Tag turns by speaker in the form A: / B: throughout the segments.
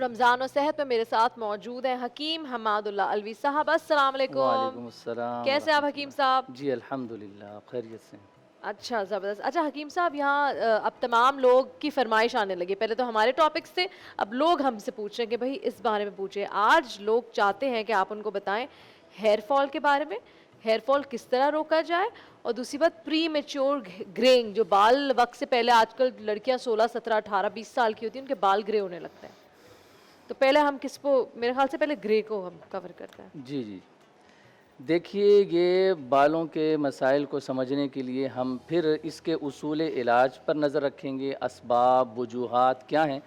A: रमज़ान और सेहत में मेरे साथ मौजूद हैं हकीम हमादुल्लाह अलवी साहब। अस्सलाम वालेकुम।
B: वालेकुम अस्सलाम
A: कैसे आप हकीम
B: वरहमतुल्लाह।
A: साहब?
B: जी अल्हम्दुलिल्लाह खैरियत से हैं।
A: अच्छा, ज़बरदस्त। अच्छा हकीम साहब, यहाँ अब तमाम लोग की फरमाइश आने लगी। पहले तो हमारे टॉपिक्स थे, अब लोग हमसे पूछ रहे हैं कि भाई इस बारे में पूछिए। आज लोग चाहते हैं कि आप उनको बताएं हेयर फॉल के बारे में, हेयर फॉल किस तरह रोका जाए, और दूसरी बात प्री मेच्योर ग्रेइंग, जो बाल वक्त से पहले आजकल लड़कियां 16, 17, 18, 20 साल की होती हैं, उनके बाल ग्रे होने लगते हैं। तो पहले हम किसको, मेरे ख्याल से पहले ग्रे को हम कवर करते हैं।
B: जी जी, देखिए ये बालों के मसाइल को समझने के लिए हम फिर इसके उसूल इलाज पर नज़र रखेंगे, असबाब वजूहात क्या हैं,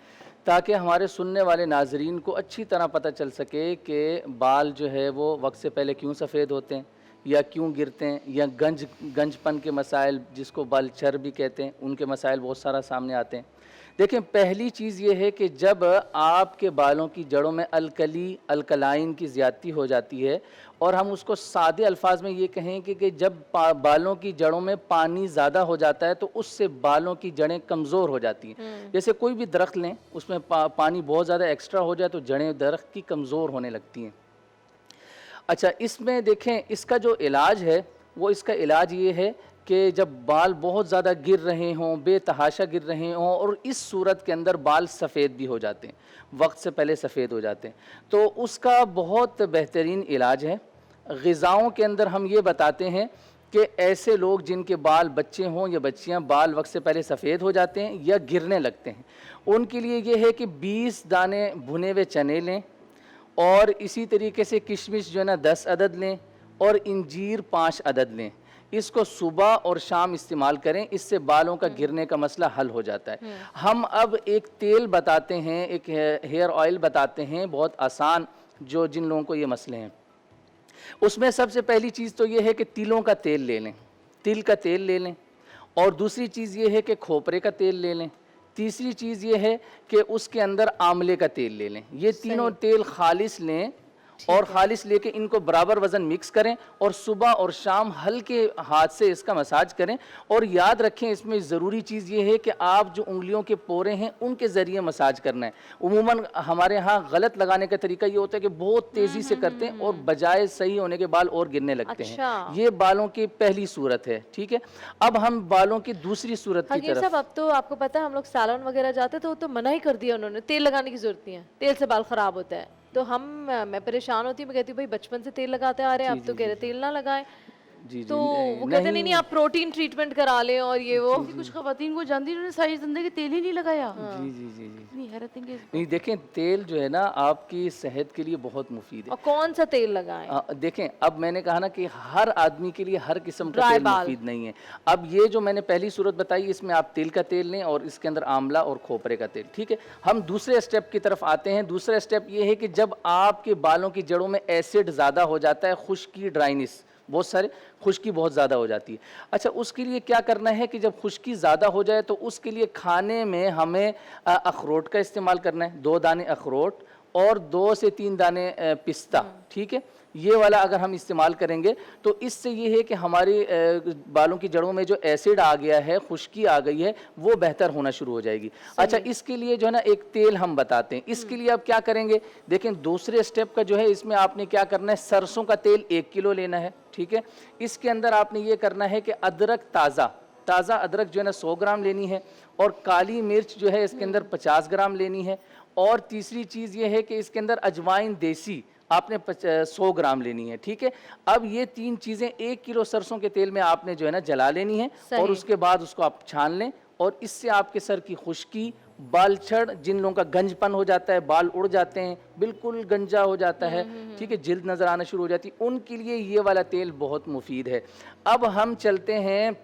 B: ताकि हमारे सुनने वाले नाजरीन को अच्छी तरह पता चल सके कि बाल जो है वो वक्त से पहले क्यों सफ़ेद होते हैं या क्यों गिरते हैं, या गंजपन के मसाइल जिसको बाल चर भी कहते हैं, उनके मसाइल बहुत सारा सामने आते हैं। देखें, पहली चीज़ ये है कि जब आपके बालों की जड़ों में अल्कलाइन की ज़्यादती हो जाती है, और हम उसको सादे अल्फाज में ये कहें कि जब बालों की जड़ों में पानी ज़्यादा हो जाता है तो उससे बालों की जड़ें कमज़ोर हो जाती हैं। जैसे कोई भी दरख्त लें, उसमें पानी बहुत ज़्यादा एक्स्ट्रा हो जाए तो जड़ें दरख्त की कमज़ोर होने लगती हैं। अच्छा, इसमें देखें इसका जो इलाज है वो, इसका इलाज ये है कि जब बाल बहुत ज़्यादा गिर रहे हों, बेतहाशा गिर रहे हों, और इस सूरत के अंदर बाल सफ़ेद भी हो जाते हैं, वक्त से पहले सफ़ेद हो जाते हैं, तो उसका बहुत बेहतरीन इलाज है। ग़िज़ाओं के अंदर हम ये बताते हैं कि ऐसे लोग जिनके बाल, बच्चे हों या बच्चियां, बाल वक्त से पहले सफ़ेद हो जाते हैं या गिरने लगते हैं, उनके लिए ये है कि 20 दाने भुने हुए चने लें, और इसी तरीके से किशमिश जो है ना 10 अदद लें, और इंजीर 5 अदद लें। इसको सुबह और शाम इस्तेमाल करें, इससे बालों का गिरने का मसला हल हो जाता है। हम अब एक तेल बताते हैं, एक हेयर ऑयल बताते हैं, बहुत आसान, जो जिन लोगों को ये मसले हैं। उसमें सबसे पहली चीज़ तो ये है कि तिलों का तेल ले लें, तिल का तेल ले लें, और दूसरी चीज़ ये है कि खोपरे का तेल ले लें, तीसरी चीज़ ये है कि उसके अंदर आंवले का तेल ले लें। ये तीनों तेल खालिस लें, और खालिस लेके इनको बराबर वज़न मिक्स करें, और सुबह और शाम हल्के हाथ से इसका मसाज करें। और याद रखें, इसमें ज़रूरी चीज़ ये है कि आप जो उंगलियों के पोरे हैं उनके ज़रिए मसाज करना है। उमूमन हमारे यहाँ गलत लगाने का तरीका ये होता है कि बहुत तेज़ी से करते हैं, और बजाय सही होने के बाल और गिरने लगते हैं। ये बालों की पहली सूरत है, ठीक है। अब हम बालों की दूसरी सूरत की तरफ।
A: साहब, अब तो आपको पता है हम लोग सैलून वगैरह जाते तो मना ही कर दिया उन्होंने, तेल लगाने की जरूरत नहीं है, तेल से बाल खराब होता है। तो मैं परेशान होती हूँ, मैं कहती हूँ भाई बचपन से तेल लगाते आ रहे हैं, अब तो कह रहे तेल ना लगाएं।
B: जी जी,
A: तो वो कहते नहीं आप प्रोटीन ट्रीटमेंट करा लें, और ये वो
C: कुछ खवातीन को जानती उन्होंने सारी जिंदगी तेल ही नहीं लगाया।
B: जी जी जी जी,
C: इतनी हैरत है कि
B: नहीं, देखें तेल जो है ना आपकी सेहत के लिए बहुत मुफीद है।
A: और कौन सा तेल लगाएं?
B: देखें, अब मैंने कहा ना कि हर आदमी के लिए हर किस्म का तेल मुफीद नहीं है। अब ये जो मैंने पहली सूरत बताई, इसमें आप तिल का तेल लें, और इसके अंदर आंवला और खोपरे का तेल, ठीक है। हम दूसरे स्टेप की तरफ आते हैं। दूसरा स्टेप ये है कि जब आपके बालों की जड़ों में एसिड ज़्यादा हो जाता है, खुश्की, ड्राइनेस, बहुत सारे खुश्की बहुत ज़्यादा हो जाती है। अच्छा, उसके लिए क्या करना है कि जब खुश्की ज़्यादा हो जाए तो उसके लिए खाने में हमें अखरोट का इस्तेमाल करना है, 2 दाने अखरोट और 2 से 3 दाने पिस्ता, ठीक है। ये वाला अगर हम इस्तेमाल करेंगे तो इससे ये है कि हमारी बालों की जड़ों में जो एसिड आ गया है, खुश्की आ गई है, वो बेहतर होना शुरू हो जाएगी। अच्छा, इसके लिए जो है ना एक तेल हम बताते हैं। इसके लिए अब क्या करेंगे, देखें दूसरे स्टेप का जो है, इसमें आपने क्या करना है, सरसों का तेल 1 किलो लेना है, ठीक है। इसके अंदर आपने ये करना है कि अदरक, ताज़ा अदरक जो है ना 100 ग्राम लेनी है, और काली मिर्च जो है इसके अंदर 50 ग्राम लेनी है, और तीसरी चीज़ ये है कि इसके अंदर अजवाइन देसी आपने 100 ग्राम लेनी है, ठीक है। अब ये 3 चीज़ें 1 किलो सरसों के तेल में आपने जो है ना जला लेनी है, और उसके बाद उसको आप छान लें, और इससे आपके सर की खुश्की, बाल छड़, जिन लोगों का गंजपन हो जाता है, बाल उड़ जाते हैं, बिल्कुल गंजा हो जाता है, ठीक है, जिल्द नज़र आना शुरू हो जाती है, उनके लिए ये वाला तेल बहुत मुफीद है। अब हम चलते हैं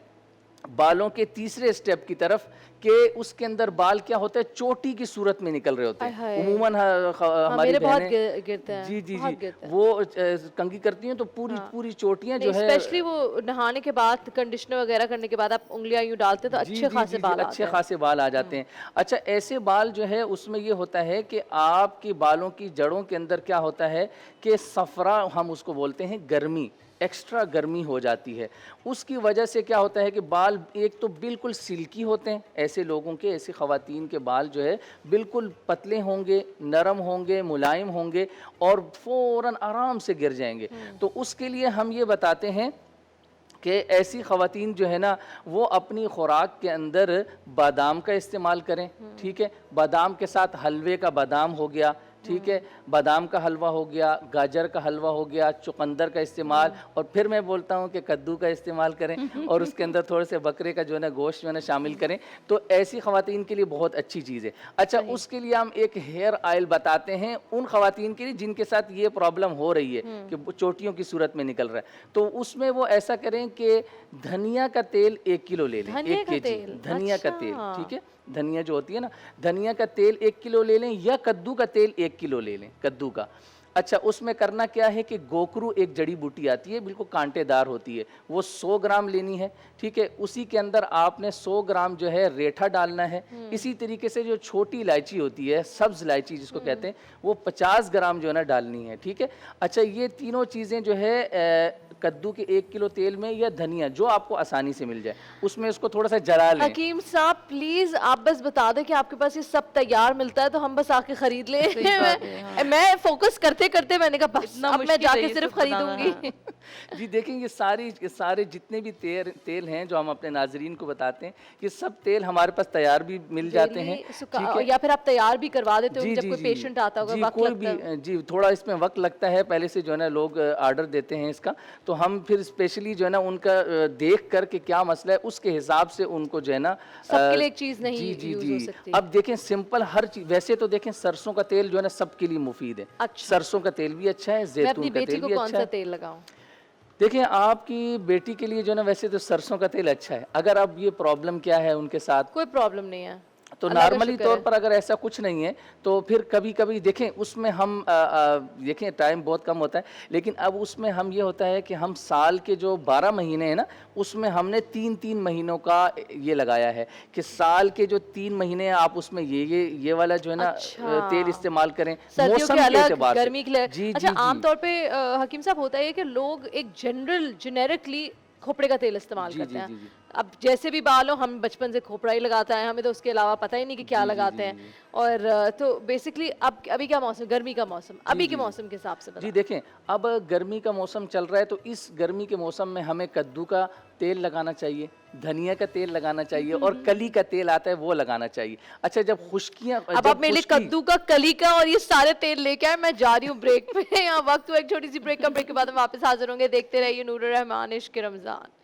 B: बालों के तीसरे स्टेप की तरफ, कि उसके अंदर बाल क्या होता है, चोटी की सूरत में निकल रहे होते हैं। उमूमन हमारी
A: बहुत
B: बहनें
A: गिरते हैं,
B: जी जी
A: बहुत
B: जी,
A: गिरते हैं।
B: वो कंघी करती हैं तो पूरी चोटियां जो है,
A: स्पेशली वो नहाने के बाद, कंडीशनर वगैरह करने के बाद आप उंगलियां यूं डालते तो
B: जी
A: अच्छे
B: जी
A: खासे
B: जी,
A: बाल
B: अच्छे
A: आते हैं।
B: खासे बाल आ जाते हैं। अच्छा, ऐसे बाल जो है उसमें ये होता है कि आपके बालों की जड़ों के अंदर क्या होता है कि सफरा, हम उसको बोलते हैं गर्मी, ایکسٹرا گرمی ہو جاتی ہے. اس کی وجہ سے کیا ہوتا ہے کہ بال ایک تو بالکل سلکی ہوتے ہیں، ایسے لوگوں کے، ایسی خواتین کے بال جو ہے بالکل پتلے ہوں گے، نرم ہوں گے، ملائم ہوں گے اور فوراً آرام سے گر جائیں گے. تو اس کے لیے ہم یہ بتاتے ہیں کہ ایسی خواتین جو ہے نا وہ اپنی خوراک کے اندر بادام کا استعمال کریں. ٹھیک ہے، بادام کے ساتھ حلوے کا بادام ہو گیا، ٹھیک ہے، بادام کا حلوہ ہو گیا، گاجر کا حلوہ ہو گیا، چقندر کا استعمال، اور پھر میں بولتا ہوں کہ کدو کا استعمال کریں اور اس کے اندر تھوڑے سے بکرے کا جو ہے نا گوشت جو ہے نا شامل کریں. تو ایسی خواتین کے لیے بہت اچھی چیز ہے. اچھا، اس کے لیے ہم ایک ہیئر آئل بتاتے ہیں ان خواتین کے لیے جن کے ساتھ یہ پرابلم ہو رہی ہے کہ چوٹیوں کی صورت میں نکل رہا ہے. تو اس میں وہ ایسا کریں کہ دھنیا کا تیل 1 کلو لے لیں، 1 kg دھنیا کا تیل. ٹھیک ہے، دھنیا جو ہوتی ہے نا، دھنیا کا تیل 1 کلو لے لیں، یا کدو کا تیل 1 کلو لے لیں، کدو کا. اچھا، اس میں کرنا کیا ہے کہ گوکرو ایک جڑی بوٹی آتی ہے، بالکل کانٹے دار ہوتی ہے، وہ 100 گرام لینی ہے. ٹھیک ہے، اسی کے اندر آپ نے 100 گرام جو ہے ریٹھا ڈالنا ہے. اسی طریقے سے جو چھوٹی الائچی ہوتی ہے، سبز الائچی جس کو کہتے ہیں، وہ 50 گرام جو ہے نا ڈالنی ہے. ٹھیک ہے. اچھا، یہ تینوں چیزیں جو ہے کدو کے 1 کلو تیل میں یا دھنیا جو آپ کو آسانی سے مل جائے اس میں اس کو تھوڑا سا جلا لیں.
A: حکیم صاحب پلیز آپ بس بتا دیں کہ آپ کے پاس یہ سب تیار ملتا ہے تو ہم بس آ کے خرید لیں. میں فوکس کرتے کرتے میں نے کہا بس اب میں جا کے صرف خریدوں گی.
B: جی دیکھیں، یہ سارے جتنے بھی تیل ہیں جو ہم اپنے ناظرین کو بتاتے ہیں، یہ سب تیل ہمارے پاس تیار بھی مل جاتے ہیں.
A: یا پھر آپ تیار بھی کروا دیتے ہو جب کوئی پیشنٹ آتا ہوگا، وقت لگتا ہے.
B: جی تھوڑا اس میں وقت لگتا ہے، پہلے سے جو ہے نا لوگ آرڈر دیتے ہیں اس کا، تو ہم پھر اسپیشلی جو ہے نا ان کا دیکھ کر کے کیا مسئلہ ہے اس کے حساب سے ان کو جو ہے نا
A: سب کے لیے ایک چیز نہیں یوز ہو سکتی.
B: اب دیکھیں سمپل ہر چیز، ویسے تو دیکھیں سرسوں کا تیل جو ہے نا سب کے لیے مفید ہے. سرسوں کا تیل بھی اچھا ہے، زیتون کا تیل بھی اچھا ہے.
A: تیل لگاؤں؟
B: دیکھیں، آپ کی بیٹی کے لیے جو ہے نا ویسے تو سرسوں کا تیل اچھا ہے. اگر اب یہ پرابلم کیا ہے ان کے ساتھ،
A: کوئی پرابلم نہیں ہے
B: تو نارملی طور پر اگر ایسا کچھ نہیں ہے تو پھر کبھی کبھی دیکھیں اس میں ہم دیکھیں ٹائم بہت کم ہوتا ہے، لیکن اب اس میں ہم یہ ہوتا ہے کہ ہم سال کے جو 12 مہینے ہیں نا اس میں ہم نے 3 مہینوں کا یہ لگایا ہے کہ سال کے جو 3 مہینے ہیں آپ اس میں یہ والا جو ہے نا تیل استعمال کریں موسم کے اعتبار سے، گرمی کے لیے.
A: اچھا، عام طور پہ حکیم صاحب ہوتا ہے کہ لوگ ایک جنریکلی کھوپڑے کا تیل استعمال کرتے ہیں. اب جیسے بھی بال ہو، ہم بچپن سے کھوپڑا ہی لگاتا ہے، ہمیں تو اس کے علاوہ پتہ ہی نہیں کہ کیا لگاتے ہیں. اور تو بیسکلی ابھی کیا موسم، گرمی کا موسم، ابھی کے موسم کے حساب سے
B: جی دیکھیں اب گرمی کا موسم چل رہا ہے تو اس گرمی کے موسم میں ہمیں کدو کا تیل لگانا چاہیے، دھنیا کا تیل لگانا چاہیے، اور کلی کا تیل آتا ہے وہ لگانا چاہیے. اچھا، جب خشکیاں،
A: اب آپ میرے لیے کدو کا، کلی کا اور یہ سارے تیل لے کے آئے. میں جا رہی ہوں بریک پہ. یہاں وقت ہوا ایک چھوٹی سی بریک کا. بریک کے بعد ہم واپس حاضر ہوں گے. دیکھتے رہیے نور الرحمان عشق رمضان.